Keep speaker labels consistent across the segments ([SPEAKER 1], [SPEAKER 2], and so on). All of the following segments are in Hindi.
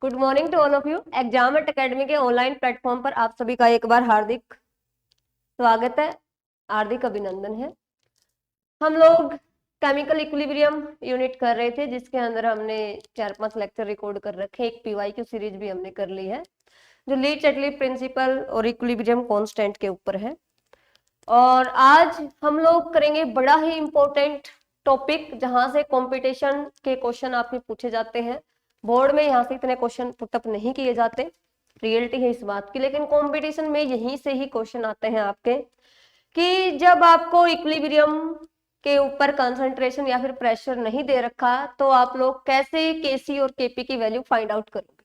[SPEAKER 1] Good morning to all of you. Exam academy के ऑनलाइन प्लेटफॉर्म पर आप सभी का एक बार हार्दिक स्वागत है, हार्दिक अभिनंदन है। हम लोग केमिकल इक्विलिब्रियम यूनिट कर रहे थे, जिसके अंदर हमने 4-5 लेक्चर रिकॉर्ड कर रखे, एक पीवाईक्यू सीरीज भी हमने कर ली है, जो ली-चटली प्रिंसिपल और इक्विलिब्रियम कांस्टेंट के ऊपर है। और आज हम लोग करेंगे बड़ा ही इंपॉर्टेंट टॉपिक, जहां से कंपटीशन के क्वेश्चन आपसे पूछे जाते हैं। बोर्ड में यहाँ से इतने क्वेश्चन पुटअप नहीं किए जाते, रियलिटी है इस बात की, लेकिन कंपटीशन में यहीं से ही क्वेश्चन आते हैं आपके कि जब आपको इक्विलिब्रियम के ऊपर कंसंट्रेशन या फिर प्रेशर नहीं दे रखा, तो आप लोग कैसे केसी और केपी की वैल्यू फाइंड आउट करोगे।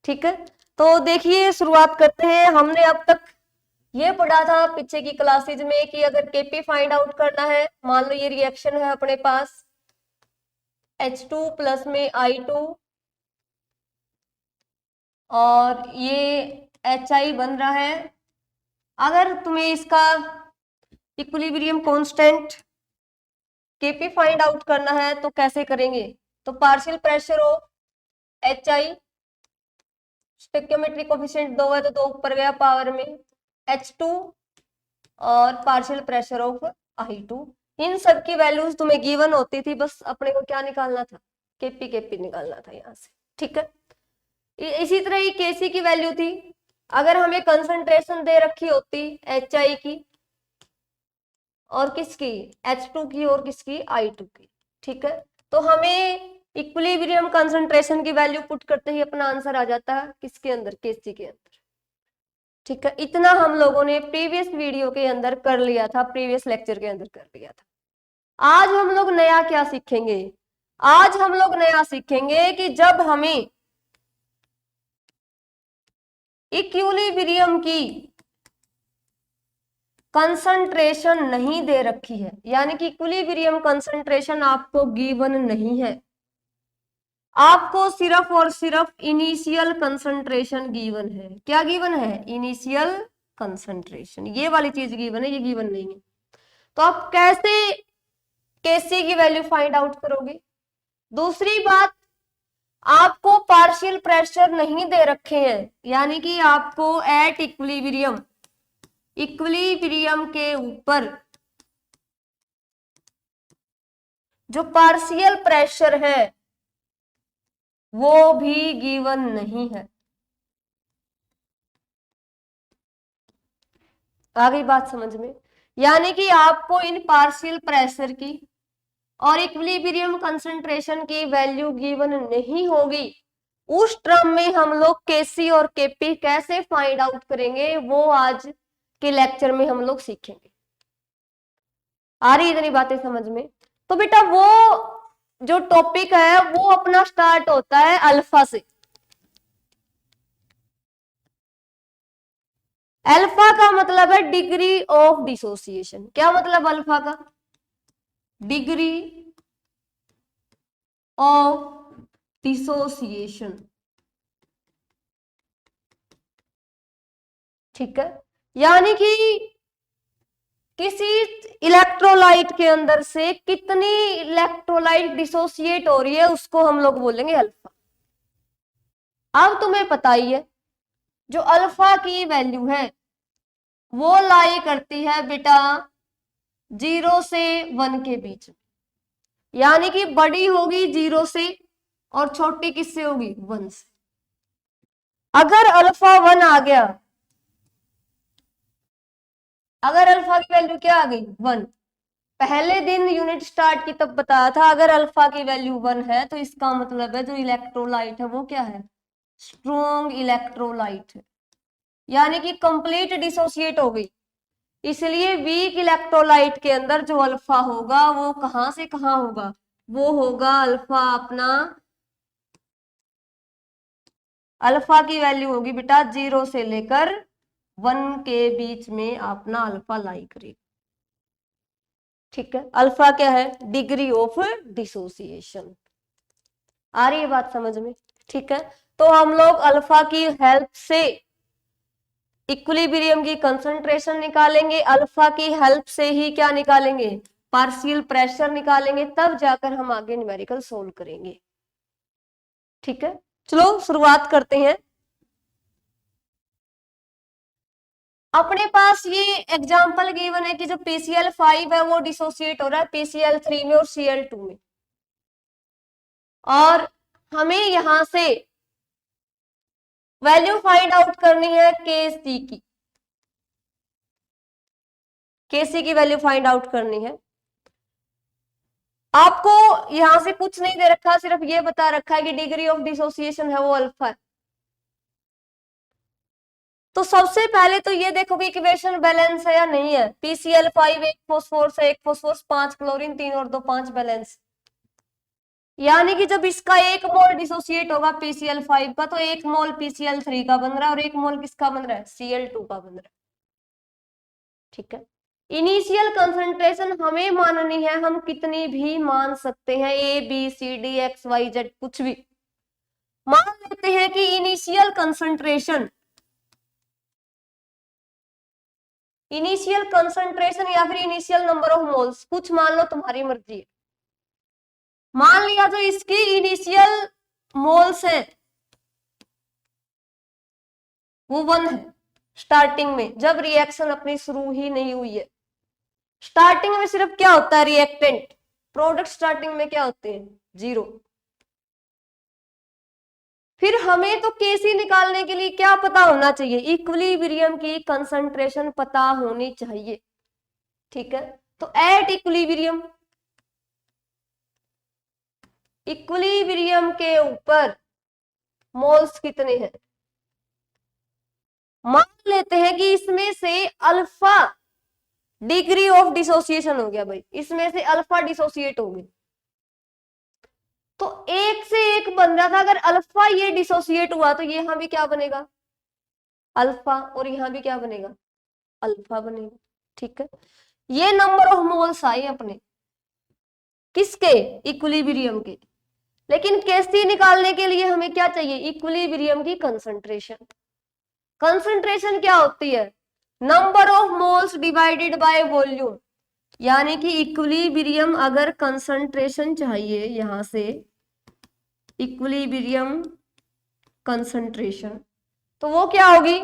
[SPEAKER 1] ठीक है, तो देखिए शुरुआत करते हैं। हमने अब तक ये पढ़ा था पीछे की क्लासेज में कि अगर केपी फाइंड आउट करना है, मान लो ये रिएक्शन है अपने पास H2 प्लस में I2 और ये HI बन रहा है। अगर तुम्हें इसका equilibrium constant KP find out करना है तो कैसे करेंगे, तो partial pressure of HI, stoichiometric coefficient 2 है तो 2 ऊपर गया पावर में, H2 और पार्शियल प्रेशर ऑफ I2। इन सब की वैल्यूज तुम्हें गिवन होती थी, बस अपने को क्या निकालना था, केपी निकालना था यहाँ से। ठीक है, इसी तरह ही केसी की वैल्यू थी। अगर हमें कंसंट्रेशन दे रखी होती HI की और किसकी, H2 की और किसकी, I2 की। ठीक है, तो हमें इक्विलिब्रियम कंसंट्रेशन की वैल्यू पुट करते ही अपना आंसर आ जाता है किसके अंदर, केसी के अंदर। ठीक है, इतना हम लोगों ने प्रीवियस वीडियो के अंदर कर लिया था, प्रीवियस लेक्चर के अंदर कर लिया था। आज हम लोग नया क्या सीखेंगे, आज हम लोग नया सीखेंगे कि जब हमें इक्विलिब्रियम की कंसंट्रेशन नहीं दे रखी है, यानी कि इक्विलिब्रियम कंसंट्रेशन आपको गिवन नहीं है, आपको सिर्फ और सिर्फ इनिशियल कंसंट्रेशन गिवन है। क्या गिवन है, इनिशियल कंसंट्रेशन, ये वाली चीज गिवन है, ये गिवन नहीं है। तो आप कैसे केसी की वैल्यू फाइंड आउट करोगे। दूसरी बात, आपको पार्शियल प्रेशर नहीं दे रखे हैं, यानी कि आपको एट इक्विलिब्रियम, इक्विलिब्रियम के ऊपर जो पार्शियल प्रेशर है वो भी गिवन नहीं है। आ गई बात समझ में, यानी कि आपको इन पार्शियल प्रेशर की और इक्विलिब्रियम कंसंट्रेशन की वैल्यू गिवन नहीं होगी। उस टर्म में हम लोग केसी और केपी कैसे फाइंड आउट करेंगे, वो आज के लेक्चर में हम लोग सीखेंगे। आ रही इतनी बातें समझ में। तो बेटा वो जो टॉपिक है वो अपना स्टार्ट होता है अल्फा से। अल्फा का मतलब है डिग्री ऑफ डिसोसिएशन। क्या मतलब अल्फा का, डिग्री ऑफ डिसोसिएशन। ठीक है, यानी कि किसी इलेक्ट्रोलाइट के अंदर से कितनी इलेक्ट्रोलाइट डिसोसिएट हो रही है, उसको हम लोग बोलेंगे अल्फा। अब तुम्हें पता ही है जो अल्फा की वैल्यू है वो लाई करती है बेटा 0 से 1 के बीच में, यानी कि बड़ी होगी 0 से और छोटी किससे होगी, 1 से। अगर अल्फा 1 आ गया, अगर अल्फा की वैल्यू क्या आ गई, 1, पहले दिन यूनिट स्टार्ट की तब बताया था अगर अल्फा की वैल्यू 1 है तो इसका मतलब है जो इलेक्ट्रोलाइट है वो क्या है, स्ट्रॉन्ग इलेक्ट्रोलाइट है, यानी कि कंप्लीट डिसोसिएट हो गई। इसलिए वीक इलेक्ट्रोलाइट के अंदर जो अल्फा होगा वो कहां से कहां होगा, वो होगा अल्फा अपना, अल्फा की वैल्यू होगी बेटा 0 से लेकर 1 के बीच में अपना अल्फा लाई करेगा। ठीक है, अल्फा क्या है, डिग्री ऑफ डिसोसिएशन। आ रही है बात समझ में। ठीक है, तो हम लोग अल्फा की हेल्प से इक्विलिब्रियम की कंसंट्रेशन निकालेंगे, अल्फा की हेल्प से ही क्या निकालेंगे, पार्शियल प्रेशर निकालेंगे, तब जाकर हम आगे न्यूमेरिकल सोल्व करेंगे। ठीक है, चलो शुरुआत करते हैं। अपने पास ये एग्जाम्पल गिवन है कि जो PCl5 है वो डिसोसिएट हो रहा है PCl3 में और Cl2 में, और हमें यहां से वैल्यू फाइंड आउट करनी है Kc की। Kc की वैल्यू फाइंड आउट करनी है। आपको यहां से कुछ नहीं दे रखा, सिर्फ ये बता रखा है कि डिग्री ऑफ डिसोसिएशन है वो अल्फा है। तो सबसे पहले तो ये देखो कि इक्वेशन बैलेंस है या नहीं है। PCl5 एक फॉस्फोरस है, एक फॉस्फोरस 5 क्लोरीन 3 और 2 5 बैलेंस, यानी कि जब इसका 1 मोल डिसोसिएट होगा PCl5 का तो 1 मोल PCl3 का बन रहा है और 1 मोल किसका बन रहा है, Cl2 का बन रहा है। ठीक है, इनिशियल कंसंट्रेशन हमें माननी है, हम कितनी भी मान सकते हैं, ABCD XYZ कुछ भी मान लेते हैं कि इनिशियल कंसंट्रेशन या फिर इनिशियल नंबर ऑफ मोल्स कुछ मान लो, तुम्हारी मर्जी है। मान लिया जो इसकी इनिशियल मोल्स है वो 1 है स्टार्टिंग में, जब रिएक्शन अपनी शुरू ही नहीं हुई है। स्टार्टिंग में सिर्फ क्या होता है, रिएक्टेंट, प्रोडक्ट स्टार्टिंग में क्या होते हैं, 0। फिर हमें तो Kc निकालने के लिए क्या पता होना चाहिए, इक्विलिब्रियम की कंसंट्रेशन पता होनी चाहिए। ठीक है, तो एट इक्विलिब्रियम के ऊपर मोल्स कितने हैं, मान लेते हैं कि इसमें से अल्फा डिग्री ऑफ डिसोसिएशन हो गया भाई, इसमें से अल्फा डिसोसिएट हो गए। तो एक से एक बन रहा था, अगर अल्फा ये डिसोसिएट हुआ तो ये यहां भी क्या बनेगा, अल्फा, और यहां भी क्या बनेगा, अल्फा बनेगा। ठीक है, ये नंबर ऑफ मोल्स आए अपने किसके, इक्विलिब्रियम के। लेकिन Kc निकालने के लिए हमें क्या चाहिए, इक्विलिब्रियम की कंसंट्रेशन। कंसंट्रेशन क्या होती है, number of moles divided by volume, यानी कि इक्विलिब्रियम अगर कंसंट्रेशन चाहिए, यहां से इक्विलिब्रियम कंसंट्रेशन, तो वो क्या होगी,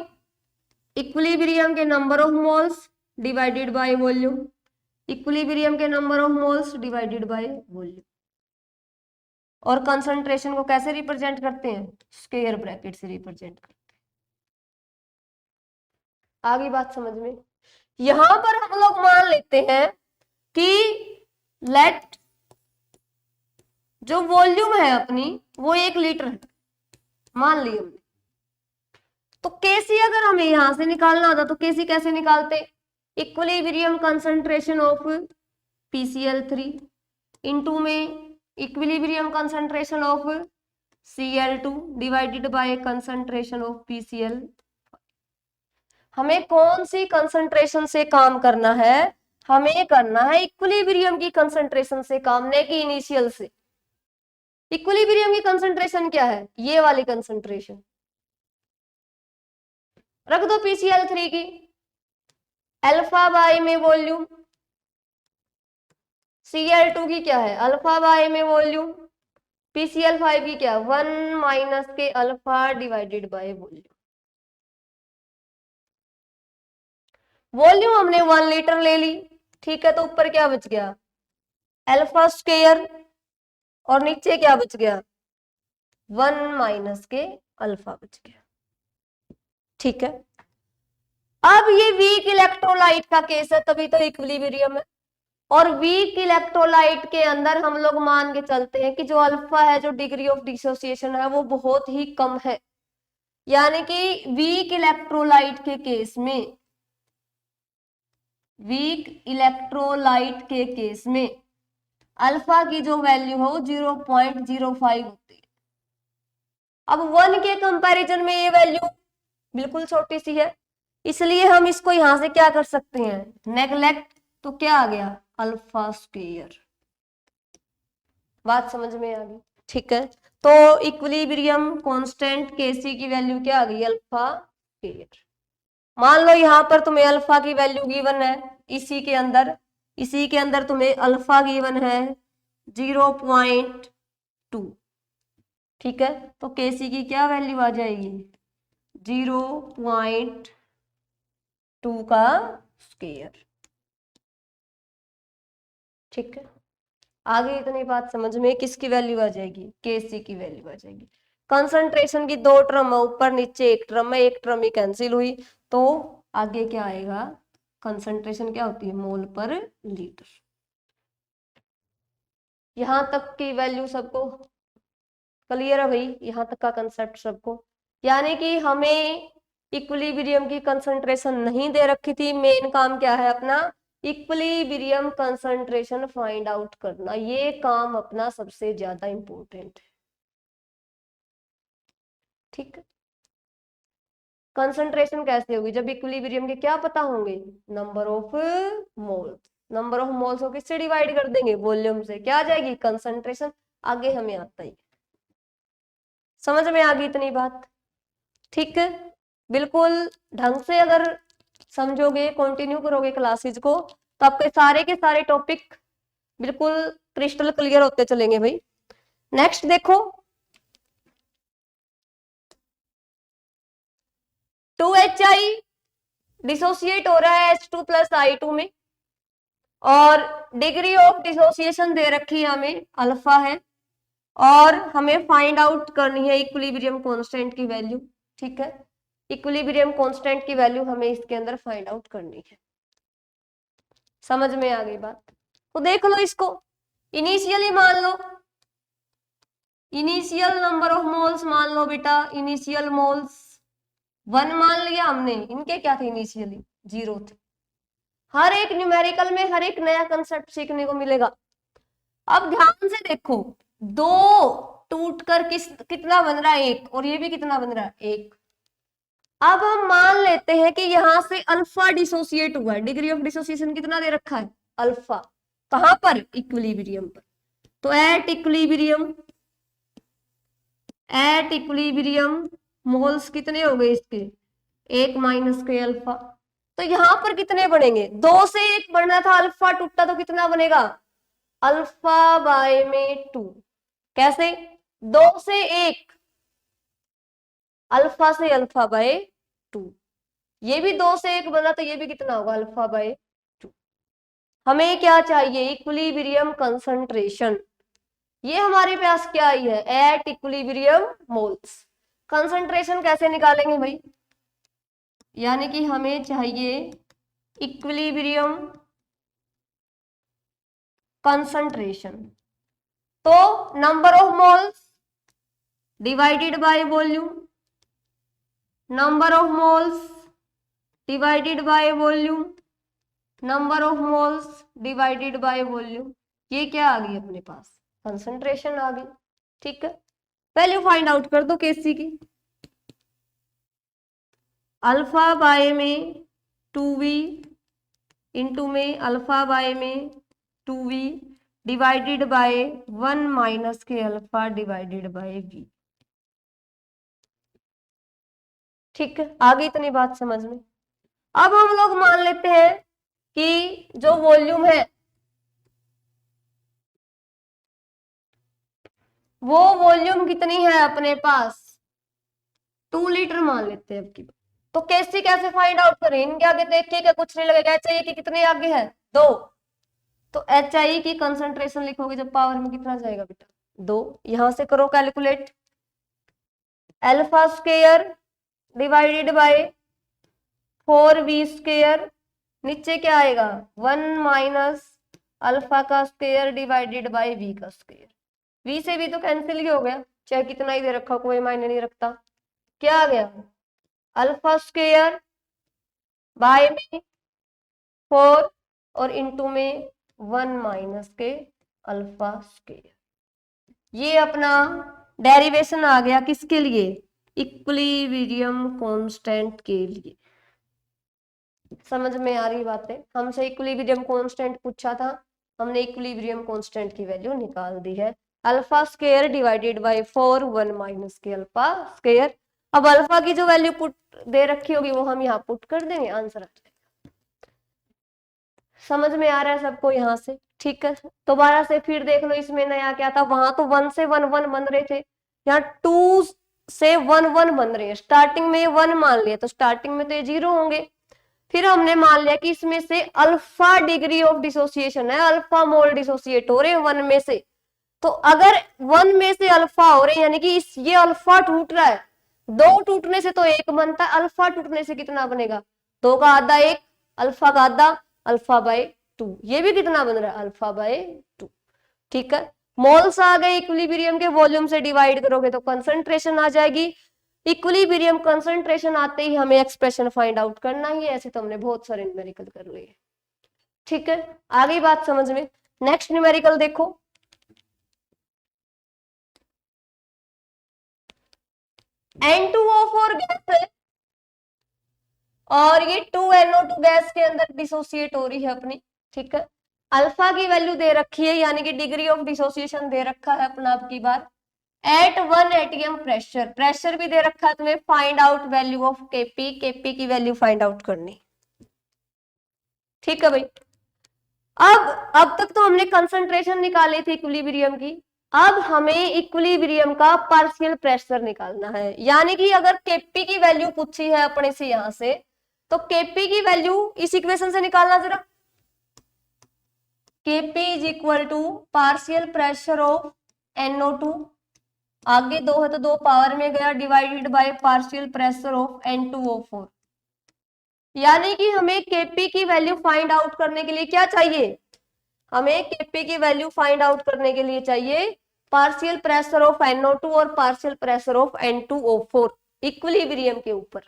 [SPEAKER 1] इक्विलिब्रियम के number of moles divided by volume, equilibrium के number of moles divided by volume. और कंसंट्रेशन को कैसे रिप्रेजेंट करते हैं, स्क्वायर ब्रैकेट से रिप्रेजेंट करते हैं। आगे बात समझ में, यहां पर हम लोग मान लेते हैं कि लेट जो वॉल्यूम है अपनी वो 1 लीटर है, मान ली हमने। तो Kc अगर हमें यहां से निकालना होता तो Kc कैसे निकालते, equilibrium concentration of PCl3 into में equilibrium concentration of Cl2 divided by concentration of PCl। हमें कौन सी कंसंट्रेशन से काम करना है, हमें करना है इक्विलिब्रियम की कंसंट्रेशन से काम, नहीं कि इनिशियल से। इक्विलिब्रियम की कंसंट्रेशन क्या है, ये वाली कंसंट्रेशन रख दो PCl3 की, अल्फा बाय में वॉल्यूम, Cl2 की क्या है, अल्फा बाय में वॉल्यूम, PCl5 की क्या, 1 माइनस के alpha divided by volume. Volume हमने 1 लीटर ले ली, ठीक है, तो ऊपर क्या बच गया, अल्फा स्क्वायर, और नीचे क्या बच गया, 1 माइनस के अल्फा बच गया। ठीक है, अब ये वीक इलेक्ट्रोलाइट का केस है, तभी तो इक्विलिब्रियम है। और वीक इलेक्ट्रोलाइट के अंदर हम लोग मान के चलते हैं कि जो अल्फा है, जो डिग्री ऑफ डिसोसिएशन है वो बहुत ही कम है, यानी कि वीक इलेक्ट्रोलाइट के केस में, वीक इलेक्ट्रोलाइट के केस में अल्फा की जो वैल्यू हो 0.05 होती है। अब 1 के कंपैरिजन में ये वैल्यू बिल्कुल छोटी सी है, इसलिए हम इसको यहां से क्या कर सकते हैं, नेग्लेक्ट, तो क्या आ गया, अल्फा स्क्वायर। बात समझ में आ गई, ठीक है। तो इक्विलिब्रियम कांस्टेंट Kc की वैल्यू क्या आ गई, अल्फा स्क्वायर। मान लो यहां पर तुम्हें अल्फा की वैल्यू गिवन है, इसी के अंदर तुम्हें अल्फा गिवन है 0.2, ठीक है, तो केसी की क्या वैल्यू आ जाएगी, 0.2 का स्क्वायर। ठीक है, आगे इतनी बात समझ में, किसकी वैल्यू आ जाएगी, केसी की वैल्यू आ जाएगी। कंसंट्रेशन की दो टर्म है, ऊपर नीचे एक टर्म है, एक टर्म ही कैंसिल हुई, तो आगे क्या आएगा, कंसंट्रेशन क्या होती है, मोल पर लीटर। यहां तक की वैल्यू सबको क्लियर है भाई, यहां तक का कंसेप्ट सबको। यानी कि हमें इक्विलिब्रियम की कंसंट्रेशन नहीं दे रखी थी, मेन काम क्या है अपना, इक्विलिब्रियम कंसंट्रेशन फाइंड आउट करना, ये काम अपना सबसे ज्यादा इंपॉर्टेंट है। ठीक है, कंसंट्रेशन कैसे होगी, जब इक्विलिब्रियम के क्या पता होंगे, number of moles. Number of moles को किससे डिवाइड कर देंगे, वॉल्यूम से, क्या आ जाएगी, कंसंट्रेशन। आगे हमें आता ही, समझ में आ गई इतनी बात। ठीक है, बिल्कुल ढंग से अगर समझोगे, कंटिन्यू करोगे क्लासेज को, तो आपके सारे के सारे टॉपिक बिल्कुल क्रिस्टल क्लियर होते चलेंगे भाई। नेक्स्ट देखो, 2HI डिसोसिएट हो रहा है H2+I2 में, और डिग्री ऑफ डिसोसिएशन दे रखी है हमें, अल्फा है, और हमें फाइंड आउट करनी है इक्विलिब्रियम कांस्टेंट की वैल्यू। ठीक है, इक्विलिब्रियम कांस्टेंट की वैल्यू हमें इसके अंदर फाइंड आउट करनी है। समझ में आ गई बात, तो देख लो इसको, इनिशियली मान लो, इनिशियल नंबर ऑफ मोल्स मान लो बेटा, इनिशियल मोल्स 1 मान लिया हमने, इनके क्या थे इनिशियली, 0 थे। हर एक न्यूमेरिकल में हर एक नया कंसेप्ट सीखने को मिलेगा। अब ध्यान से देखो, दो टूटकर कितना बन रहा है, एक, और ये भी कितना बन रहा है, एक। अब हम मान लेते हैं कि यहां से अल्फा डिसोसिएट हुआ है, डिग्री ऑफ डिसोसिएशन कितना दे रखा है, अल्फा, कहां पर, इक्विलिब्रियम पर। तो एट इक्विलिब्रियम मोल्स कितने हो गए इसके, 1 माइनस के अल्फा। तो यहां पर कितने बनेंगे, 2 से 1 बनना था, अल्फा टूटा तो कितना बनेगा, अल्फा बाय में 2। कैसे, 2 से 1, अल्फा से अल्फा बाय 2। ये भी 2 से 1 बना, तो ये भी कितना होगा, अल्फा बाय 2। हमें क्या चाहिए, इक्विलिब्रियम कंसंट्रेशन। ये हमारे पास क्या आई है, एट इक्विलिब्रियम मोल्स। कंसंट्रेशन कैसे निकालेंगे भाई, यानी कि हमें चाहिए इक्विलिब्रियम कंसंट्रेशन, तो number of moles divided by volume, number of moles divided by volume, number of moles divided by volume. ये क्या आ गई अपने पास, कंसंट्रेशन आ गई। ठीक है, वैल्यू फाइंड आउट कर दो केसी की, अल्फा बाय में 2v इंटू में अल्फा बाय में 2v डिवाइडेड बाय 1 माइनस के अल्फा डिवाइडेड बाय v। ठीक है, आगे इतनी बात समझ में। अब हम लोग मान लेते हैं कि जो वॉल्यूम है वो वॉल्यूम कितनी है अपने पास, 2 लीटर मान लेते हैं अब की। तो कैसे फाइंड आउट करें, इनके आगे देख के क्या कुछ नहीं लगेगा, एच आई की कितने आगे है, 2। तो एच आई की कंसंट्रेशन लिखोगे जब पावर में कितना जाएगा बेटा, 2। यहां से करो calculate, alpha square divided bye 4v square, नीचे क्या आएगा, 1 माइनस अल्फा का स्क्वायर डिवाइडेड बाय v का स्क्वायर। v से v तो कैंसिल ही हो गया, चाहे कितना ही दे रखा कोई मायने नहीं रखता। क्या आ गया, अल्फा स्क्वायर बाय में 4 और इंटू में 1 माइनस के अल्फा स्क्वायर। ये अपना डेरिवेशन आ गया किसके लिए, इक्विलिब्रियम कांस्टेंट के लिए। समझ में आ रही बातें, हमसे इक्विलिब्रियम कांस्टेंट पूछा था, हमने इक्विलिब्रियम कांस्टेंट की वैल्यू निकाल दी है, alpha square divided bye 4 1 minus के अल्फा स्क्वायर। अब अल्फा की जो वैल्यू पुट दे रखी होगी वो हम यहाँ पुट कर देंगे, आंसर आ जाएगा। समझ में आ रहा है सबको यहाँ से, ठीक है। दोबारा से फिर देख लो, इसमें नया क्या था, वहां तो 1 से 1 1 बन रहे थे, यहाँ 2 से 1 1 बन रही है, स्टार्टिंग में 1 मान लिया तो स्टार्टिंग में तो ये 0 होंगे। फिर हमने मान लिया कि इसमें से अल्फा डिग्री ऑफ डिसोसिएशन है, अल्फा मोल डिसोसिएट हो रहे हैं 1 में से। तो अगर 1 में से अल्फा हो रहे हैं यानी कि ये अल्फा टूट रहा है, 2 टूटने से तो 1 बनता है, अल्फा टूटने से कितना बनेगा, 2 का आधा 1, अल्फा का आधा, अल्फा बाय 2, ये भी कितना बन रहा है, अल्फा बाय 2। ठीक है, मोल्स आ गए इक्विलिब्रियम के, वॉल्यूम से डिवाइड करोगे तो कंसंट्रेशन आ जाएगी। इक्विलिब्रियम कंसंट्रेशन आते ही हमें एक्सप्रेशन फाइंड आउट करना ही है, ऐसे तो हमने बहुत सारे न्यूमेरिकल कर लिए। ठीक है, आ गई बात समझ में। नेक्स्ट न्यूमेरिकल देखो, N2O4 गैस है और ये 2NO2 गैस के अंदर डिसोसिएट हो रही है अपनी। ठीक है, अल्फा की वैल्यू दे रखी है यानी कि डिग्री ऑफ डिसोसिएशन दे रखा है अपना आपकी बार एट 1 एटीएम प्रेशर, प्रेशर भी दे रखा है तुम्हें, find out value of KP, KP की वैल्यू फाइंड आउट करनी। ठीक है भाई, अब तक तो हमने कंसंट्रेशन निकाली थी इक्विलिब्रियम की, अब हमें इक्विलिब्रियम का पार्शियल प्रेशर निकालना है। यानी कि अगर केपी की वैल्यू पूछी है अपने से यहां से, तो केपी की वैल्यू इस इक्वेशन से निकालना जरा। KP is equal to partial pressure of NO2, आगे 2 है तो 2 पावर में गया, divided by partial pressure of N2O4। यानी कि हमें केपी की वैल्यू फाइंड आउट करने के लिए क्या चाहिए, हमें केपी की वैल्यू फाइंड आउट करने के लिए चाहिए पार्शियल प्रेशर ऑफ NO2 और partial pressure of N2O4 equilibrium के ऊपर।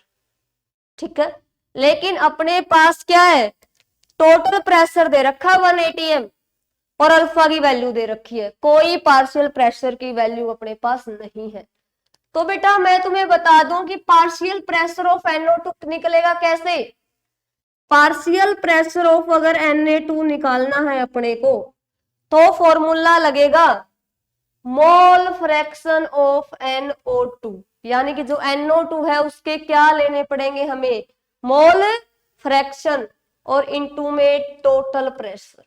[SPEAKER 1] ठीक है, लेकिन अपने पास क्या है, टोटल प्रेशर दे रखा 1 atm और अल्फा की वैल्यू दे रखी है, कोई पार्शियल प्रेशर की वैल्यू अपने पास नहीं है। तो बेटा मैं तुम्हें बता दूं कि पार्शियल प्रेशर ऑफ NO2 निकलेगा कैसे। पार्शियल प्रेशर ऑफ अगर Na2 निकालना है अपने को तो फॉर्मूला लगेगा मोल फ्रैक्शन ऑफ NO2, यानी कि जो NO2 है उसके क्या लेने पड़ेंगे हमें, मोल फ्रैक्शन और इनटू में टोटल प्रेशर,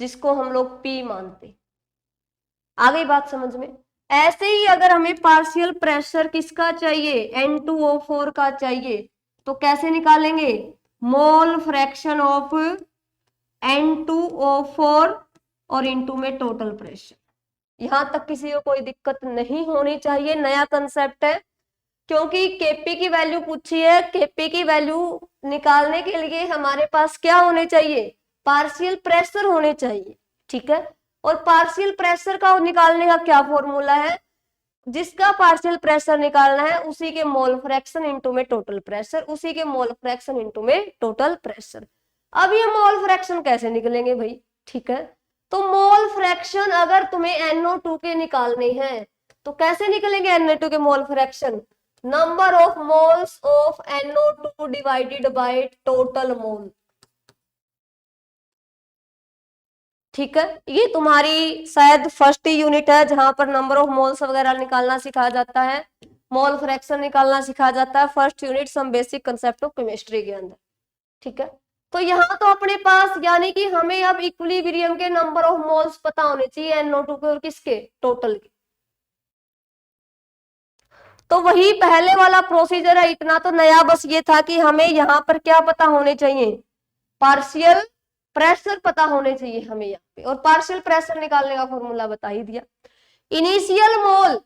[SPEAKER 1] जिसको हम लोग P मानते। आ गई बात समझ में। ऐसे ही अगर हमें पार्शियल प्रेशर किसका चाहिए, N2O4 का चाहिए, तो कैसे निकालेंगे, मोल फ्रैक्शन ऑफ N2O4 और इनटू में टोटल प्रेशर। यहां तक किसी को कोई दिक्कत नहीं होनी चाहिए, नया कंसेप्ट है, क्योंकि केपी की वैल्यू पूछी है, केपी की वैल्यू निकालने के लिए हमारे पास क्या होने चाहिए, पार्शियल प्रेशर होने चाहिए। ठीक है, और पार्शियल प्रेशर का निकालने का क्या फॉर्मूला है, जिसका पार्शियल प्रेशर निकालना है उसी के मोल फ्रैक्शन इनटू में टोटल प्रेशर, उसी के मोल फ्रैक्शन इनटू में टोटल प्रेशर। अब ये मोल फ्रैक्शन कैसे निकलेंगे भाई। ठीक है, तो मोल फ्रैक्शन अगर तुम्हें NO2 के निकालने हैं तो कैसे निकलेंगे NO2 के mole fraction, number of moles of NO2 divided by total mole. ठीक है, ये तुम्हारी शायद फर्स्ट यूनिट है जहां पर नंबर ऑफ मोल्स वगैरह निकालना सिखाया जाता है, मोल फ्रैक्शन निकालना सिखाया जाता है, first unit some basic concept of chemistry के अंदर। ठीक है, तो यहाँ तो अपने पास यानी कि हमें अब इक्विलिब्रियम के नंबर ऑफ मोल्स पता होने चाहिए NO2 के और किसके, टोटल के। तो वही पहले वाला प्रोसीजर है, इतना तो नया बस ये था कि हमें यहाँ पर क्या पता होने चाहिए, पार्शियल प्रेशर पता होने चाहिए हमें यहाँ पे, और पार्शियल प्रेशर निकालने का फॉर्मूला बता ही दिया। इनिशियल मोल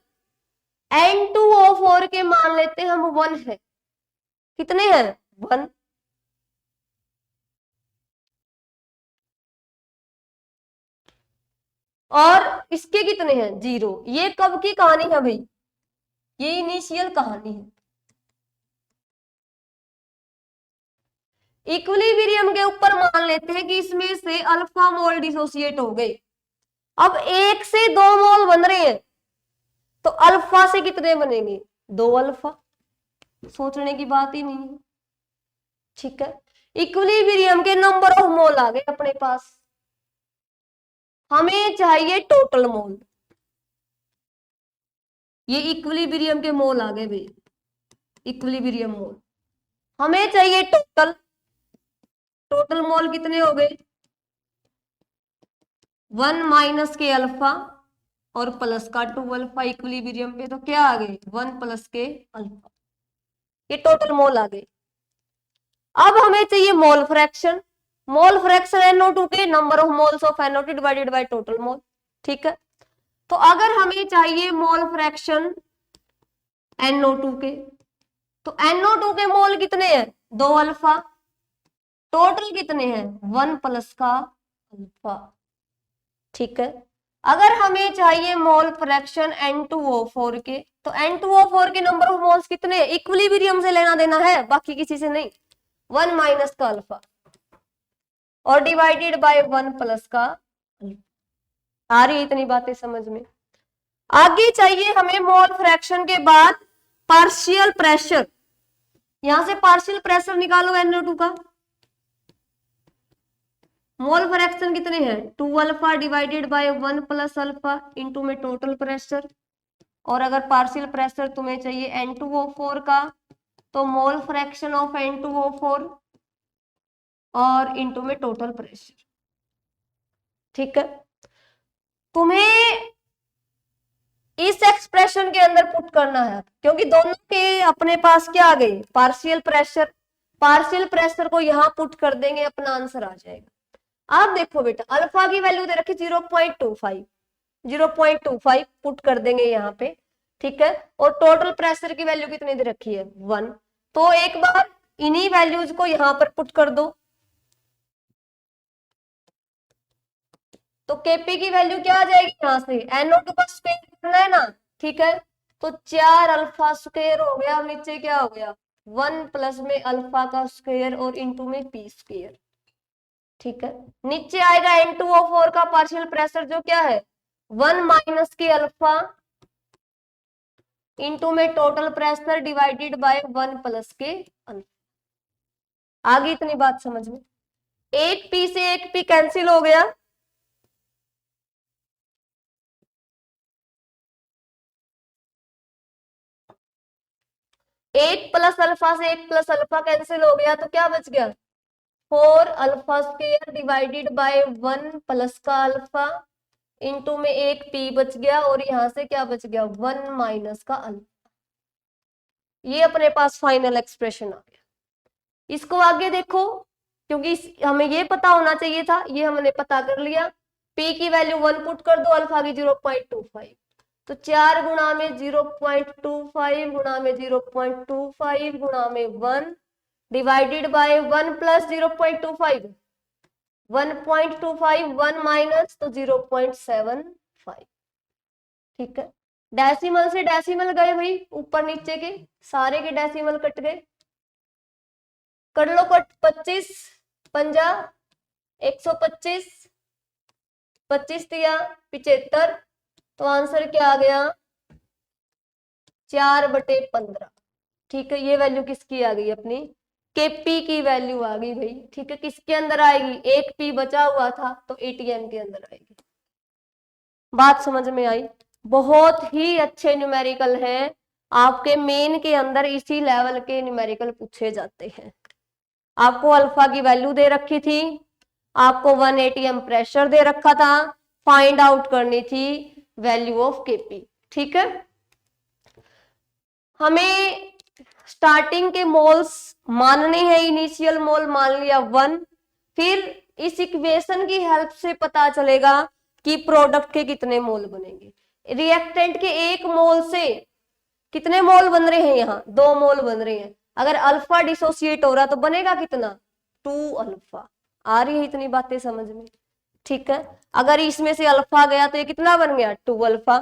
[SPEAKER 1] N2O4 के मान लेते हैं हम 1 है, कितने हैं 1, और इसके कितने हैं 0। ये कब की कहानी है भाई, ये इनिशियल कहानी है। इक्विलिब्रियम के ऊपर मान लेते हैं कि इसमें से अल्फा मोल डिसोसिएट हो गए, अब 1 से 2 मोल बन रहे हैं, तो अल्फा से कितने बनेंगे 2 अल्फा, सोचने की बात ही नहीं है। ठीक है, इक्विलिब्रियम के नंबर ऑफ मोल आ गए अपने पास, हमें चाहिए टोटल मोल, ये इक्विलिब्रियम के मोल आ गए भाई, इक्विलिब्रियम मोल हमें चाहिए टोटल, टोटल मोल कितने हो गए 1 माइनस के अल्फा और प्लस का 2 अल्फा इक्विलिब्रियम पे, तो क्या आ गए 1 प्लस के अल्फा, ये टोटल मोल आ गए। अब हमें चाहिए mole fraction. Mole fraction NO2 के number of moles of NO2 divided by total mole, ठीक है। तो अगर हमें चाहिए मोल फ्रैक्शन NO2 के, तो NO2 के मोल कितने हैं 2 अल्फा, टोटल कितने हैं 1 प्लस का अल्फा, ठीक है। अगर हमें चाहिए मोल फ्रैक्शन N2O4 के, तो N2O4 के नंबर ऑफ मोल्स कितने, इक्विलिब्रियम से लेना देना है, बाकी किसी से नहीं, 1 माइनस का अल्फा और डिवाइडेड बाय 1 प्लस का अल्फा। आ रही है इतनी बातें समझ में। आगे चाहिए हमें मोल फ्रैक्शन के बाद पार्शियल प्रेशर, यहां से पार्शियल प्रेशर निकालो NO2 का। मोल फ्रैक्शन कितने हैं 2 alpha divided by 1 plus alpha into में टोटल प्रेशर, और अगर पार्शियल प्रेशर तुम्हें चाहिए N2O4 का, तो मोल फ्रैक्शन ऑफ N2O4 और इंटू में टोटल प्रेशर, ठीक है। तुम्हें इस एक्सप्रेशन के अंदर पुट करना है, क्योंकि दोनों के अपने पास क्या आ गए पार्शियल प्रेशर, पार्शियल प्रेशर को यहां पुट कर देंगे, अपना आंसर आ जाएगा। आप देखो बेटा, अल्फा की वैल्यू दे रखी 0.25, 0.25 पुट कर देंगे यहाँ पे, ठीक है। और टोटल प्रेशर की वैल्यू कितनी दे रखी है 1, तो एक बार इन्हीं वैल्यूज को यहाँ पर पुट कर दो, तो केपी की वैल्यू क्या आ जाएगी यहाँ से, NO2 का स्क्वायर करना है ना, ठीक है। तो 4 अल्फा स्क्वायर हो गया, नीचे क्या हो गया 1 प्लस में अल्फा का स्क्वायर और इंटू में पी स्क्वायर, ठीक है। नीचे आएगा N2O4 का पार्शियल प्रेशर जो क्या है 1 माइनस के अल्फा इंटू में total pressure divided by 1 plus के अल्फा। आगे इतनी बात समझ में, एक पी से एक पी कैंसिल हो गया, एक प्लस अल्फा से एक प्लस अल्फा कैंसिल हो गया, तो क्या बच गया 4 alpha square divided by 1 plus का अल्फा इंटू में एक पी बच गया, और यहां से क्या बच गया 1 माइनस का अल्फा। ये अपने पास फाइनल एक्सप्रेशन आ गया। इसको आगे देखो, क्योंकि हमें ये पता होना चाहिए था, ये हमने पता कर लिया। पी की वैल्यू 1 पुट कर दो, अल्फा की 0.25, तो 4 गुणा में 0.25 गुणा में 0.25 गुणा में 1 डिवाइडेड बाय 1 प्लस 0.25, 1.25 1 माइनस तो 0.75, ठीक है। डेसिमल से डेसिमल गए भाई, ऊपर नीचे के सारे के डेसिमल कट गए, कर लो कट, 25 50 125, 25 दिया 75, तो आंसर क्या आ गया 4/15, ठीक है। ये वैल्यू किसकी आ गई अपनी, केपी की वैल्यू आ गई भाई, ठीक है। किसके अंदर आएगी, एक पी बचा हुआ था तो एटीएम के अंदर आएगी। बात समझ में आई, बहुत ही अच्छे न्यूमेरिकल हैं, आपके मेन के अंदर इसी लेवल के न्यूमेरिकल पूछे जाते हैं। आपको अल्फा की वैल्यू दे रखी थी, आपको 1 ATM प्रेशर दे रखा था, फाइंड आउट करनी थी वैल्यू ऑफ केपी, ठीक है। हमें स्टार्टिंग के मोल्स मानने हैं, इनिशियल मोल मान लिया 1, फिर इस इक्वेशन की हेल्प से पता चलेगा कि प्रोडक्ट के कितने मोल बनेंगे। रिएक्टेंट के एक मोल से कितने मोल बन रहे हैं, यहाँ 2 मोल बन रहे हैं, अगर अल्फा डिसोसिएट हो रहा तो बनेगा कितना 2 अल्फा। आ रही है इतनी बातें समझ में, ठीक है। अगर इसमें से अल्फा गया तो ये कितना बन गया 2 अल्फा।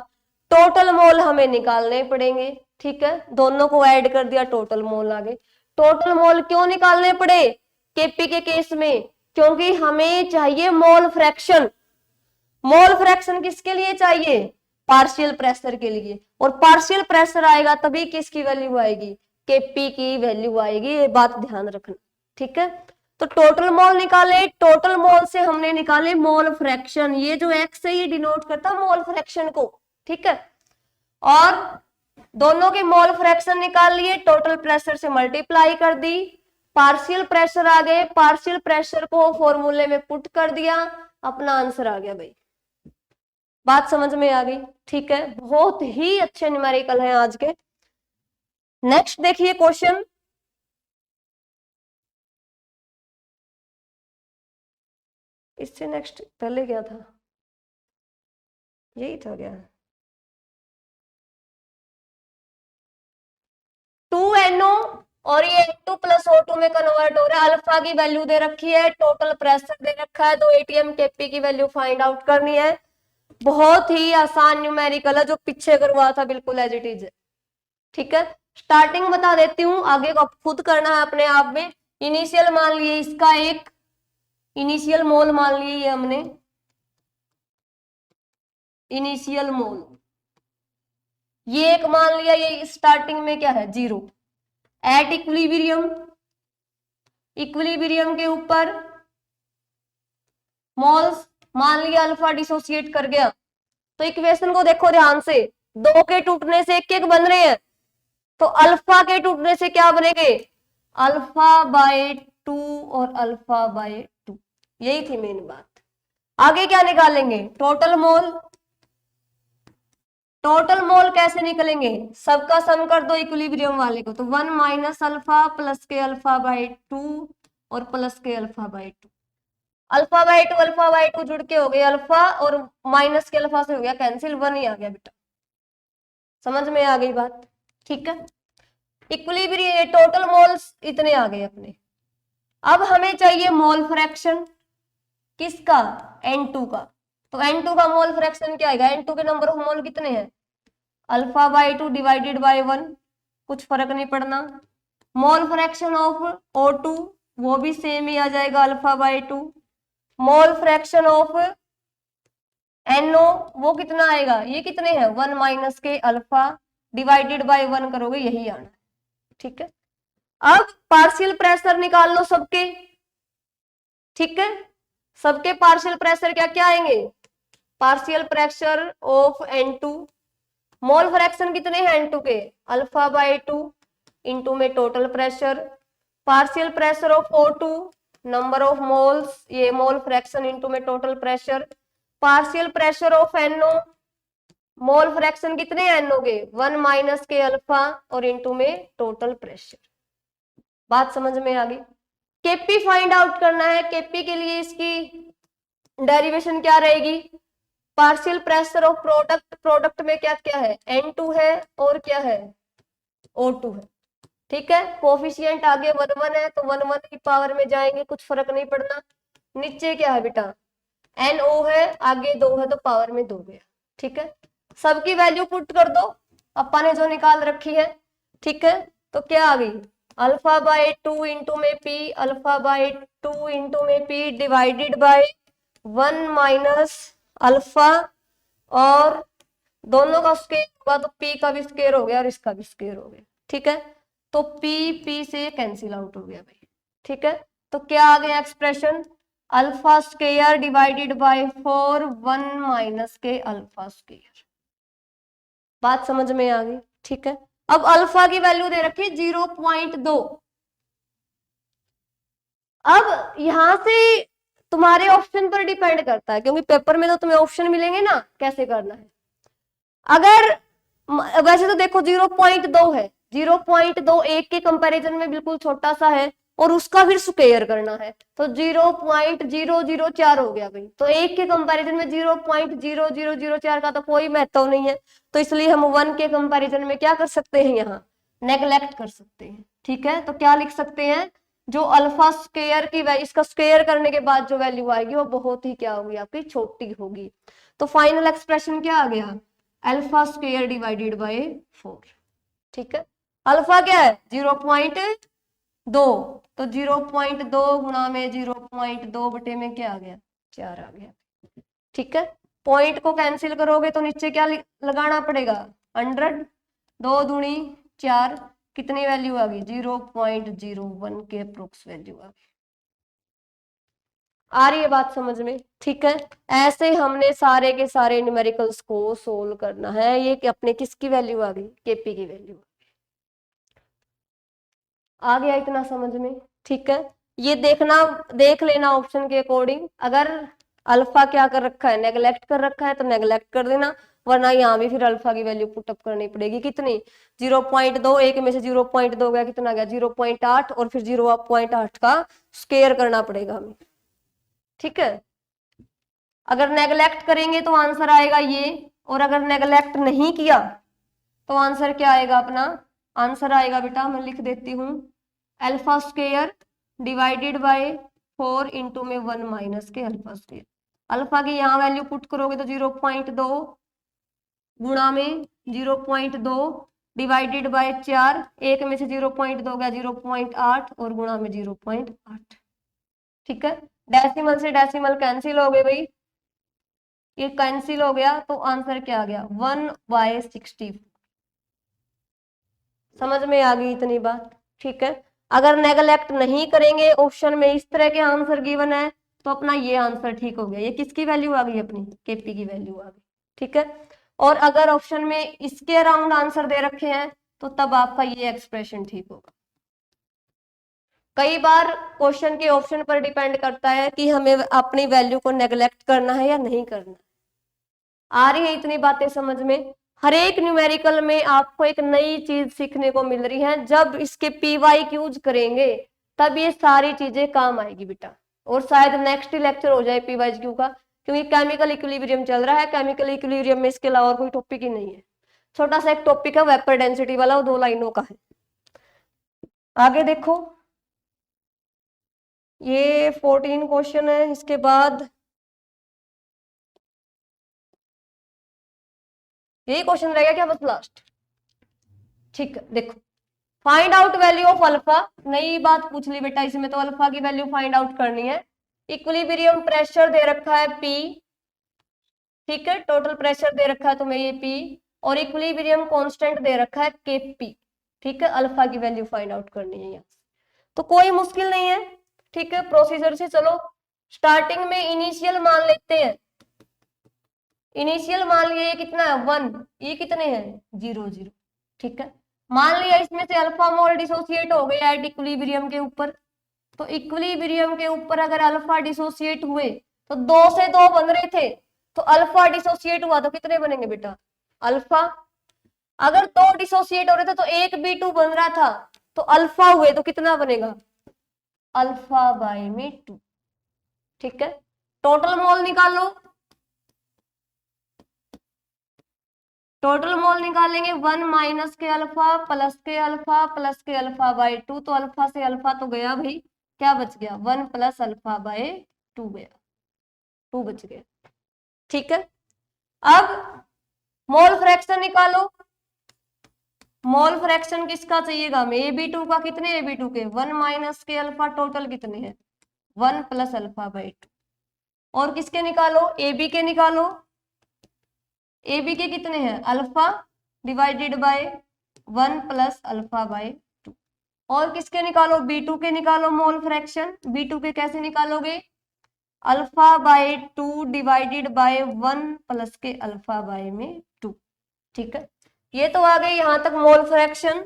[SPEAKER 1] टोटल मोल हमें निकालने पड़ेंगे, ठीक है, दोनों को ऐड कर दिया टोटल मोल आ गए। टोटल मोल क्यों निकालने पड़े केपी के केस में, क्योंकि हमें चाहिए मोल फ्रैक्शन। मोल फ्रैक्शन किसके लिए चाहिए, पार्शियल प्रेशर के लिए, और पार्शियल प्रेशर आएगा तभी किसकी वैल्यू आएगी, केपी की वैल्यू आएगी, ये बात ध्यान रखना, ठीक है। तो टोटल मोल निकाले, टोटल मोल से हमने निकाले मोल फ्रैक्शन, ये जो एक्स है ये डिनोट करता मोल फ्रैक्शन को, ठीक है। और दोनों के मोल फ्रैक्शन निकाल लिए, टोटल प्रेशर से मल्टीप्लाई कर दी, पार्शियल प्रेशर आ गए, पार्शियल प्रेशर को फॉर्मूले में पुट कर दिया, अपना आंसर आ गया भाई। बात समझ में आ गई? ठीक है, बहुत ही अच्छे न्यूमेरिकल हैं आज के। नेक्स्ट देखिए क्वेश्चन, इससे नेक्स्ट पहले क्या था, यही था क्या? 2NO और ये N2 प्लस O2 में कन्वर्ट हो रहा है। अल्फा की वैल्यू दे रखी है, टोटल प्रेशर दे रखा है, 2 ATM KP की वैल्यू फाइंड आउट करनी है। बहुत ही आसान न्यूमेरिकल है, जो पीछे करवा था बिल्कुल एज इट इज। ठीक है, स्टार्टिंग बता देती हूँ, आगे को खुद करना है अपने आप में। इनिशियल मान लिए इसका एक, इनिशियल मोल मान लिए ये हमने, इनिशियल मोल ये एक मान लिया, ये स्टार्टिंग में क्या है 0। एट इक्विलिब्रियम, इक्विलिब्रियम के ऊपर मोल्स मान लिया अल्फा डिसोसिएट कर गया। तो इक्वेशन को देखो ध्यान से, 2 के टूटने से एक बन रहे हैं, तो अल्फा के टूटने से क्या बनेंगे, अल्फा बाय 2 और अल्फा बाय 2। यही थी मेन बात। आगे क्या निकालेंगे, टोटल मोल। टोटल मोल कैसे निकलेंगे, सबका सम कर दो इक्विलिब्रियम वाले को, तो 1 माइनस अल्फा प्लस के अल्फा बाय 2 और प्लस के अल्फा बाय 2। अल्फा बाय 2 जुड़ के हो गए अल्फा, और माइनस के अल्फा से हो गया कैंसिल, 1 ही आ गया बेटा। समझ में आ गई बात? ठीक है, इक्विलिब्रियम टोटल मोल्स इतने आ गए अपने। अब हमें चाहिए मोल फ्रैक्शन, किसका, N2 का। तो N2 का मोल फ्रैक्शन क्या आएगा, N2 के नंबर ऑफ मोल कितने हैं, अल्फा बाय 2 डिवाइडेड बाय 1, कुछ फर्क नहीं पड़ना। मोल फ्रैक्शन ऑफ O2 वो भी सेम ही आ जाएगा, alpha by 2। Mole fraction of NO वो कितना आएगा, ये कितने हैं 1 माइनस के अल्फा डिवाइडेड बाय 1 करोगे, यही आना। ठीक है, अब पार्शियल प्रेशर निकाल लो सबके। ठीक है, सबके पार्शियल प्रेशर क्या क्या आएंगे, partial pressure of N2, mole fraction कितने हैं N2 के, अल्फा बाय 2 इंटू में total pressure, partial pressure of O2 number of moles, ये मोल फ्रैक्शन इंटू में total pressure, partial pressure of NO, mole fraction कितने हैं NO के, 1 माइनस के अल्फा और इंटू में टोटल प्रेशर। बात समझ में आ गई? केपी फाइंड आउट करना है। केपी के लिए इसकी डेरिवेशन क्या रहेगी, partial pressure of product, product में क्या क्या है, N2 है और क्या है O2 है। ठीक है, कोफिशिएंट आगे 1 1 है, तो 1 1 की पावर में जाएंगे, कुछ फर्क नहीं पड़ना। नीचे क्या है बेटा, NO है, आगे 2 है, तो पावर में 2 गया। ठीक है, सबकी वैल्यू पुट कर दो, अपा ने जो निकाल रखी है। ठीक है, तो क्या आ गई, अल्फा बाय 2 इंटू में P, अल्फा बाय 2 इंटू में P divided by 1 minus alpha, और दोनों का स्क्वायर होगा तो P का भी स्क्वायर हो गया और इसका भी स्क्वायर हो गया। ठीक है, तो P से कैंसिल आउट हो गया भाई। ठीक है, तो क्या आ गया expression, alpha square divided bye 4 1 minus के अल्फा स्क्वायर। बात समझ में आ गई? ठीक है, अब अल्फा की वैल्यू दे रखी 0.2। अब यहां से तुम्हारे ऑप्शन पर डिपेंड करता है, क्योंकि पेपर में तो तुम्हें ऑप्शन मिलेंगे ना कैसे करना है। अगर वैसे तो देखो 0.2 है, 0.2 1 के कंपैरिजन में बिल्कुल छोटा सा है, और उसका फिर स्क्वायर करना है, तो 0.004 हो गया भाई। तो 1 के कंपैरिजन में 0.0004 का तो कोई महत्व नहीं है, तो इसलिए हम 1 के कंपैरिजन में क्या कर सकते हैं, यहाँ नेग्लेक्ट कर सकते हैं। ठीक है, तो क्या लिख सकते हैं, जो अल्फा स्क्वायर की वैल्यू, इसका स्क्वायर करने के बाद जो वैल्यू आएगी वो बहुत ही क्या होगी, आपकी छोटी होगी। तो फाइनल एक्सप्रेशन क्या आ गया, अल्फा स्क्वायर डिवाइडेड बाय 4। ठीक है, अल्फा क्या है 0.2, तो 0.2 गुणा में 0.2 बटे में क्या आ गया, 4 आ गया। ठीक है, पॉइंट को कैंसिल करोगे तो नीचे क्या लगाना पड़ेगा, 100, 2 दूनी 4, कितनी वैल्यू आ गई, 0.01 के अप्रोक्स वैल्यू आ गई। आ रही है बात समझ में? ठीक है, ऐसे हमने सारे के सारे न्यूमेरिकल्स को सोल्व करना है। ये कि अपने किसकी वैल्यू आ गई, केपी की वैल्यू आ गया, इतना समझ में? ठीक है, ये देखना, देख लेना ऑप्शन के अकॉर्डिंग। अगर अल्फा क्या कर रखा है, नेगलेक्ट कर रखा है, तो नेगलेक्ट कर देना, वरना यहाँ भी फिर अल्फा की वैल्यू पुटअप करनी पड़ेगी। कितनी, 0.2, एक में से 0.2 गया, कितना गया 0.8, और फिर 0.8 का स्क्वायर करना पड़ेगा हमें। ठीक है, अगर नेगलेक्ट करेंगे तो आंसर आएगा ये, और अगर नेगलेक्ट नहीं किया तो आंसर क्या आएगा अपना, आंसर आएगा बेटा, मैं लिख देती हूँ, alpha square divided bye 4 into में 1 माइनस के अल्फा स्क्वायर। अल्फा की यहाँ वैल्यू पुट करोगे तो 0.2 गुणा में 0.2 डिवाइडेड बाय 4, एक में से 0.2 गया 0.8, और गुणा में 0.8। ठीक है, डेसिमल से डेसिमल कैंसिल हो गए भाई, ये कैंसिल हो गया, तो आंसर क्या आ गया 1/60। समझ में आ गई इतनी बात। ठीक है, अगर नेगलेक्ट नहीं करेंगे, ऑप्शन में इस तरह के आंसर गिवन है, तो अपना ये आंसर ठीक हो गया। ये किसकी वैल्यू आ गई, अपनी केपी की वैल्यू आ गई। ठीक है, और अगर ऑप्शन में इसके अराउंड आंसर दे रखे हैं, तो तब आपका ये एक्सप्रेशन ठीक होगा। कई बार क्वेश्चन के ऑप्शन पर डिपेंड करता है कि हमें अपनी वैल्यू को नेगलेक्ट करना है या नहीं करना। आ रही है इतनी बातें समझ में। हर एक न्यूमेरिकल में आपको एक नई चीज सीखने को मिल रही है, जब इसके पीवाई यूज करेंगे तब ये सारी चीजें काम आएगी बेटा। और शायद नेक्स्ट लेक्चर हो जाए पीवाई क्यू का, क्योंकि केमिकल इक्विलिब्रियम चल रहा है, केमिकल इक्विलिब्रियम में इसके अलावा और कोई टॉपिक ही नहीं है। छोटा सा एक टॉपिक है वेपर डेंसिटी वाला, वो 2 लाइनों का है। आगे देखो, ये 14 क्वेश्चन है, इसके बाद यही क्वेश्चन रहेगा क्या बस लास्ट। ठीक है, देखो, find out value of alpha, नई बात पूछ ली बेटा इसमें, तो अल्फा की वैल्यू फाइंड आउट करनी है। इक्विलिब्रियम प्रेशर दे रखा है P, ठीक है, टोटल प्रेशर दे रखा है तुम्हें ये P, और इक्विलिब्रियम कांस्टेंट दे रखा है Kp। ठीक है, अल्फा की वैल्यू फाइंड आउट करनी है यहाँ, तो कोई मुश्किल नहीं है। ठीक है, प्रोसीजर से चलो, स्टार्टिंग में इनिशियल मान लेते हैं। इनिशियल मान लिया ये कितना है 1, ये कितने हैं 0 0। ठीक है, मान लिया इसमें से अल्फा मोल डिसोसिएट हो गया एट इक्विलिब्रियम के ऊपर, तो इक्विलिब्रियम के ऊपर अगर अल्फा डिसोसिएट हुए, तो 2 से 2 बन रहे थे, तो अल्फा डिसोसिएट हुआ तो कितने बनेंगे बेटा अल्फा। अगर 2 डिसोसिएट हो रहे थे तो 1 B2 बन रहा था, तो अल्फा हुए तो कितना बनेगा अल्फा बाय में 2। ठीक है, टोटल मोल निकालो, टोटल मोल निकालेंगे 1 माइनस के अल्फा प्लस के अल्फा प्लस के अल्फा बाय 2, तो अल्फा से अल्फा तो गया भाई, क्या बच गया 1 प्लस अल्फा बाय 2 गया, 2 बच गया। ठीक है, अब मोल फ्रैक्शन निकालो। मोल फ्रैक्शन किसका चाहिएगा हमें, AB2 का, कितने AB2 के 1 माइनस के अल्फा, टोटल कितने हैं 1 प्लस अल्फा बाय 2, और किसके निकालो AB के निकालो। AB के कितने हैं alpha divided by 1 plus alpha by 2, और किसके निकालो B2 के निकालो मोल फ्रैक्शन। B2 के कैसे निकालोगे, alpha by 2 divided by 1 plus के अल्फा बाय में 2। ठीक है, ये तो आ गई यहां तक मोल फ्रैक्शन।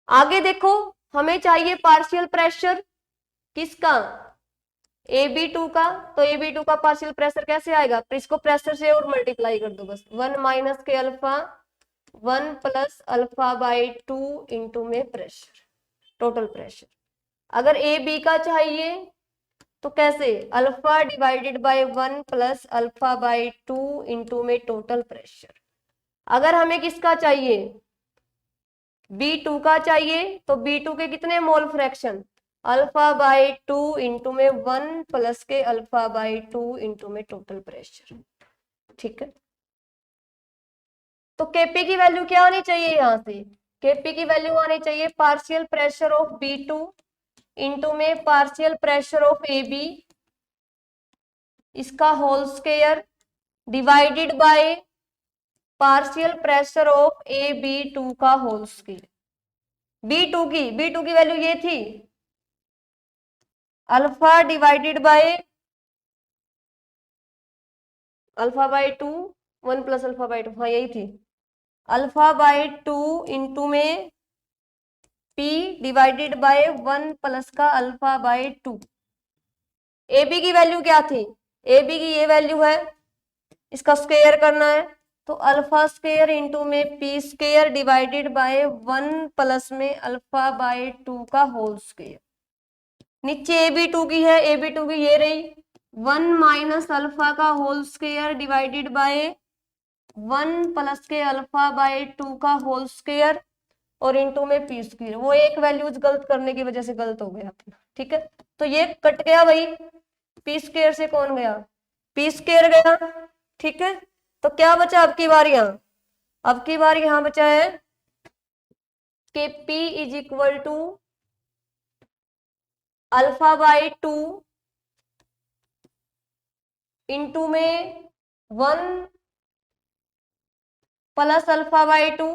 [SPEAKER 1] आगे देखो, हमें चाहिए पार्शियल प्रेशर किसका AB2 का, तो AB2 का पार्शियल प्रेशर कैसे आएगा, तो इसको प्रेशर से और मल्टीप्लाई कर दो बस, 1 माइनस के alpha 1 plus alpha by 2 into में प्रेशर, टोटल प्रेशर। अगर AB का चाहिए तो कैसे, alpha divided by 1 plus alpha by 2 into में टोटल प्रेशर। अगर हमें किसका चाहिए B2 का चाहिए, तो B2 के कितने mole fraction, alpha by 2 into में 1 प्लस के अल्फा बाय 2 इंटू में टोटल प्रेशर। ठीक है, तो केपी की वैल्यू क्या आनी चाहिए यहाँ से, केपी की वैल्यू आनी चाहिए partial pressure of B2 into में पार्शियल प्रेशर ऑफ AB, इसका whole square divided by partial pressure of AB2 का होल स्क्वायर। B2 की वैल्यू ये थी alpha divided by alpha by 2 1 plus alpha by 2, हाँ यही थी, अल्फा बाय 2 इंटू में P डिवाइडेड बाय 1 प्लस का अल्फा बाय 2। ए बी की वैल्यू क्या थी, ए बी की ये वैल्यू है, इसका स्क्वायर करना है, तो अल्फा स्क्वायर इंटू में P square divided by 1 plus में अल्फा बाय 2 का होल स्क्वायर। नीचे ए बी टू की है, ए बी टू की ये रही 1 माइनस अल्फा का whole square divided by 1 plus के अल्फा बाय 2 का होल स्क्वायर और इंटू में पी स्क्वायर। वो एक वैल्यूज गलत करने की वजह से गलत हो गया अपना, ठीक है, तो ये कट गया भाई, पी स्क्वायर से कौन गया, पी स्क्वायर गया, ठीक है। तो क्या बचा अब की बार यहाँ, अब की बार यहाँ बचा है कि P is equal to alpha by 2 into में 1 प्लस अल्फा बाय 2।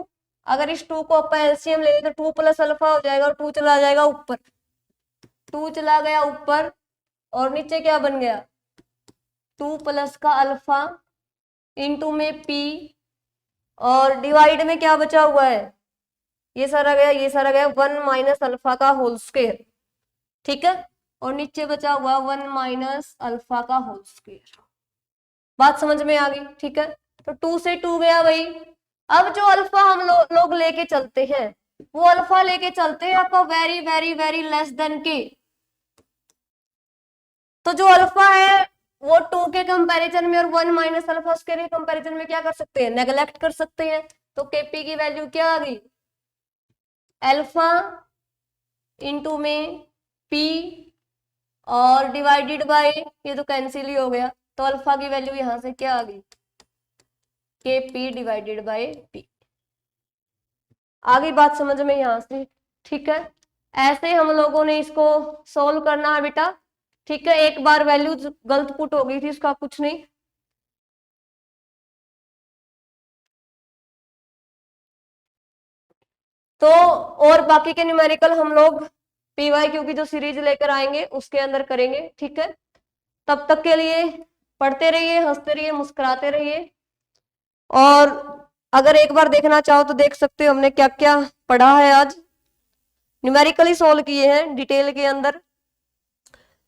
[SPEAKER 1] अगर इस 2 को अपन एलसीएम ले लें तो 2 प्लस अल्फा हो जाएगा और 2 चला जाएगा ऊपर, 2 चला गया ऊपर और नीचे क्या बन गया 2 प्लस का अल्फा इंटू में P और डिवाइड में क्या बचा हुआ है, ये सारा गया, ये सारा गया 1 माइनस अल्फा का होल स्क्वायर, ठीक है, और नीचे बचा हुआ 1 माइनस अल्फा का होल स्क्वायर। बात समझ में आ गई, ठीक है। तो 2 से 2 गया भाई। अब जो अल्फा हम लोग लेके चलते हैं, वो अल्फा लेके चलते हैं आपका very very very less than के। तो जो अल्फा है वो 2 के कंपैरिजन में और 1 माइनस अल्फा स्क्वायर के कंपैरिजन में क्या कर सकते हैं, नेगलेक्ट कर सकते हैं। तो केपी की वैल्यू क्या आ गई, अल्फा इंटू में पी और डिवाइडेड बाय, ये तो कैंसिल ही हो गया, तो अल्फा की वैल्यू यहां से क्या आ गई, के पी डिवाइडेड बाय पी। आगे बात समझ में यहां से, ठीक है। ऐसे हम लोगों ने इसको सोल्व करना है बेटा, ठीक है। एक बार वैल्यू गलत पुट हो गई थी, इसका कुछ नहीं। तो और बाकी के न्यूमेरिकल हम लोग पीवाई क्यू की जो सीरीज लेकर आएंगे उसके अंदर करेंगे, ठीक है। तब तक के लिए पढ़ते रहिए, हंसते रहिए, मुस्कुराते रहिए। और अगर एक बार देखना चाहो तो देख सकते हो हमने क्या क्या पढ़ा है आज, न्यूमेरिकली सोल्व किए हैं डिटेल के अंदर।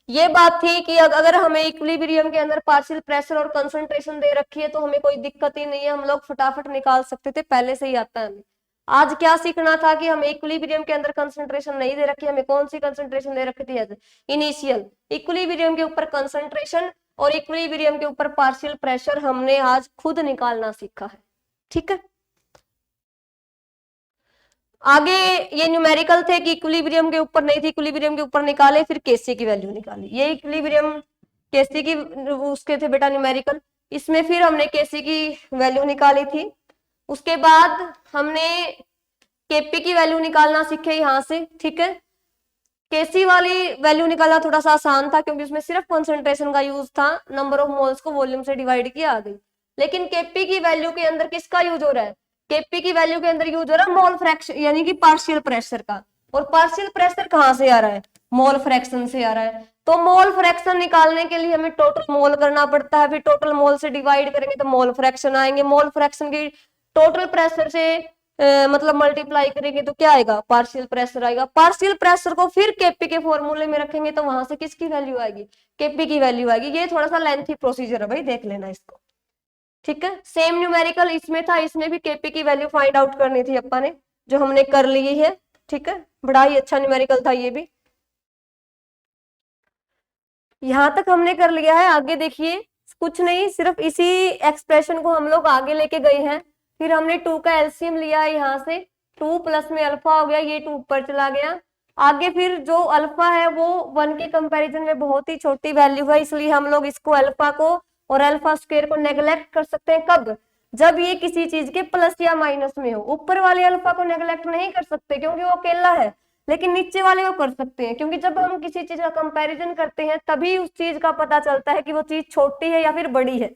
[SPEAKER 1] ये बात थी कि अगर हमें इक्विलिब्रियम के अंदर पार्शियल प्रेशर और कंसंट्रेशन दे रखी है तो हमें कोई दिक्कत ही नहीं है, हम लोग फटाफट निकाल सकते थे, पहले से ही आता है हमें। आज क्या सीखना था कि हमें इक्विलिब्रियम के अंदर कंसंट्रेशन नहीं दे रखी, हमें कौन सी कंसंट्रेशन दे रखी थी, इनिशियल इक्विलिब्रियम के ऊपर कंसंट्रेशन और इक्विलिब्रियम के ऊपर पार्शियल प्रेशर हमने आज खुद निकालना सीखा है, ठीक है। आगे ये न्यूमेरिकल थे कि इक्विलिब्रियम के ऊपर नहीं थी, इक्विलिब्रियम के ऊपर निकाले, फिर केसी की वैल्यू निकाली, ये इक्विलिब्रियम केसी की उसके थे बेटा न्यूमेरिकल। इसमें फिर हमने केसी की वैल्यू निकाली थी। उसके बाद हमने केपी की वैल्यू निकालना सीखे यहां से, ठीक है। केसी वाली वैल्यू निकालना थोड़ा सा आसान था क्योंकि उसमें सिर्फ कंसंट्रेशन का यूज था, नंबर ऑफ मोल्स को वॉल्यूम से डिवाइड किया आ गई। लेकिन केपी की वैल्यू के अंदर किसका यूज हो रहा है, केपी की वैल्यू के अंदर यूज हो रहा है मोल फ्रैक्शन यानी कि पार्शियल प्रेशर का। और पार्शियल प्रेशर कहां से आ रहा है, मोल फ्रैक्शन से आ रहा है। तो मोल फ्रैक्शन निकालने के लिए हमें टोटल मोल करना पड़ता है, फिर टोटल मोल से डिवाइड करेंगे तो मोल फ्रैक्शन आएंगे, मोल फ्रैक्शन की टोटल प्रेशर से मतलब मल्टीप्लाई करेंगे तो क्या आएगा, पार्शियल प्रेशर आएगा। पार्शियल प्रेशर को फिर केपी के फॉर्मूले में रखेंगे तो वहां से किसकी वैल्यू आएगी, केपी की वैल्यू आएगी। ये थोड़ा सा लेंथी प्रोसीजर है भाई, देख लेना इसको, ठीक है। सेम न्यूमेरिकल इसमें था, इसमें भी केपी की वैल्यू फाइंड आउट करनी थी अपन ने, जो हमने कर ली है, ठीक है। बड़ा ही अच्छा न्यूमेरिकल था ये भी। यहां तक हमने कर लिया है, आगे देखिए कुछ नहीं, सिर्फ इसी एक्सप्रेशन को हम लोग आगे लेके गए हैं। फिर हमने 2 का एलसीएम लिया है, यहाँ से 2 प्लस में अल्फा हो गया, ये 2 ऊपर चला गया। आगे फिर जो अल्फा है वो 1 के कंपैरिजन में बहुत ही छोटी वैल्यू है, इसलिए हम लोग इसको अल्फा को और अल्फा स्क्वायर को नेग्लेक्ट कर सकते हैं। कब, जब ये किसी चीज के प्लस या माइनस में हो। ऊपर वाले अल्फा को नेग्लेक्ट नहीं कर सकते क्योंकि वो अकेला है, लेकिन नीचे वाले को कर सकते हैं, क्योंकि जब हम किसी चीज का कंपैरिजन करते हैं तभी उस चीज का पता चलता है कि वो चीज छोटी है या फिर बड़ी है,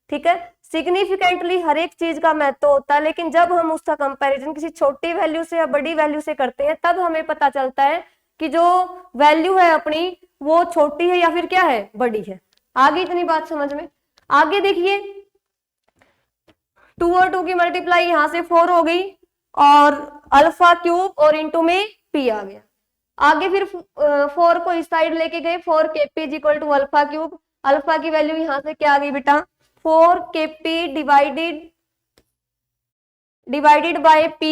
[SPEAKER 1] ठीक है। सिग्निफिकेंटली हर एक चीज का महत्व होता है, लेकिन जब हम उसका कंपैरिजन किसी छोटी वैल्यू से या बड़ी वैल्यू से करते हैं तब हमें पता चलता है कि जो वैल्यू है अपनी वो छोटी है या फिर क्या है, बड़ी है। आगे इतनी बात समझ में। आगे देखिए 2 और 2 की मल्टीप्लाई यहां से 4 हो गई और अल्फा क्यूब और इंटू में पी आ गया। आगे फिर 4 को इस साइड लेके गए, 4 Kp is equal to alpha cube. Alpha की वैल्यू यहां से क्या आ गई बेटा, 4 Kp डिवाइडेड बाय P,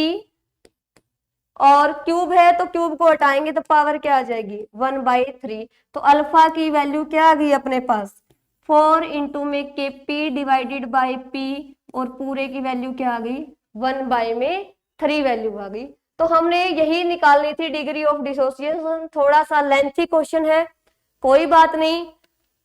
[SPEAKER 1] और क्यूब है तो क्यूब को हटाएंगे तो पावर क्या आ जाएगी 1/3। तो अल्फा की वैल्यू क्या आ गई अपने पास 4 इंटू में Kp डिवाइडेड बाय P, और पूरे की वैल्यू क्या आ गई 1/3 वैल्यू आ गई। तो हमने यही निकालनी थी डिग्री ऑफ डिसोसिएशन। थोड़ा सा लेंथी क्वेश्चन है, कोई बात नहीं,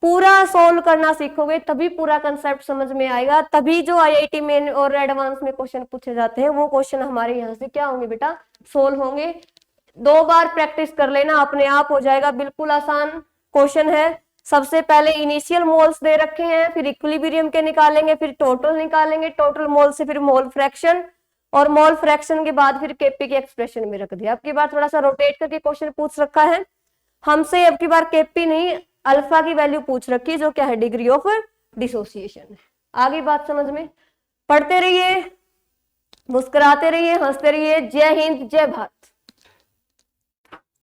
[SPEAKER 1] पूरा सोल्व करना सीखोगे तभी पूरा कंसेप्ट समझ में आएगा, तभी जो आईआईटी मेन और एडवांस में क्वेश्चन पूछे जाते हैं वो क्वेश्चन हमारे यहाँ से क्या होंगे बेटा, सोल्व होंगे। 2 बार प्रैक्टिस कर लेना, अपने आप हो जाएगा, बिल्कुल आसान क्वेश्चन है। सबसे पहले इनिशियल मोल्स दे रखे हैं, फिर इक्विलिब्रियम के निकालेंगे, फिर टोटल निकालेंगे, टोटल मोल से फिर मोल फ्रैक्शन, और मोल फ्रैक्शन के बाद फिर केपी के एक्सप्रेशन में रख दिया। अब की बार थोड़ा सा रोटेट करके क्वेश्चन पूछ रखा है हमसे, अब की बार केपी नहीं अल्फा की वैल्यू पूछ रखी है, जो क्या है डिग्री ऑफ डिसोसिएशन है। आगे बात समझ में, पढ़ते रहिए, मुस्कुराते रहिए, हंसते रहिए। जय हिंद, जय भारत।